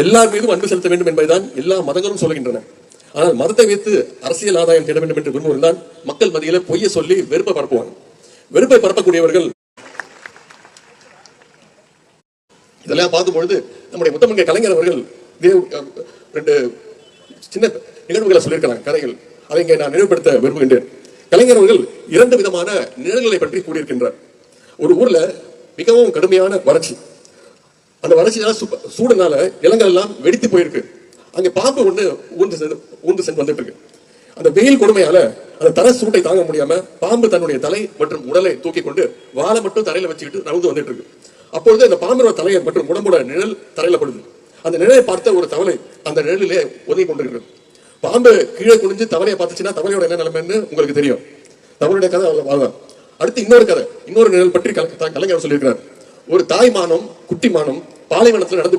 எல்லார் மீதும் அன்பு செலுத்த வேண்டும் என்பதுதான் எல்லா மதங்களும் சொல்லுகின்றன. ஆனால் மதத்தை வைத்து அரசியல் ஆதாயம் தேட வேண்டும் என்று விரும்புவதுதான் மக்கள் மத்தியில பொய்யை சொல்லி வெறுப்பை பரப்புவாங்க. வெறுப்பை பரப்பக்கூடியவர்கள் இதெல்லாம் பார்க்கும்பொழுது நம்முடைய முத்தமிழ் கலைஞர் அவர்கள் ரெண்டு சின்ன நிகழ்வுகளை சொல்லியிருக்கிறாங்க, கதைகள். அதை இங்கே நான் நினைவுபடுத்த விரும்புகின்றேன். கலைஞர் அவர்கள் 2 விதமான நிழல்களை பற்றி கூறியிருக்கின்றார். ஒரு ஊர்ல மிகவும் கடுமையான வறட்சி. அந்த வறட்சியால சூடுனால நிலங்கள் எல்லாம் வெடித்து போயிருக்கு. அங்க பாம்பு ஒண்ணு ஊந்து சென்று வந்துட்டு இருக்கு. அந்த வெயில் கொடுமையால அந்த தர சூட்டை தாங்க முடியாம பாம்பு தன்னுடைய தலை மற்றும் உடலை தூக்கி கொண்டு வாழை மட்டும் தரையில வச்சுக்கிட்டு நகர்ந்து வந்துட்டு இருக்கு. அப்பொழுது அந்த பாம்போட தலையை மற்றும் உடம்போட நிழல் தரையில படுது. அந்த நிழலை பார்த்த ஒரு தவளை அந்த நிழலிலே ஒதுங்கி கொண்டிருக்கிறது. பாம்பு கீழே குனிஞ்சு தவளையை பார்த்துச்சுன்னா தவளையோட என்ன நிலைமைன்னு உங்களுக்கு தெரியும். தவளுடைய கதை அவ்வளவுதான். அடுத்து இன்னொரு கதை, இன்னொரு நிழல் பற்றி கலைஞர் சொல்லியிருக்கிறார். ஒரு தாய் மானம் குட்டி மானம் பாலைவனத்தில் நடந்து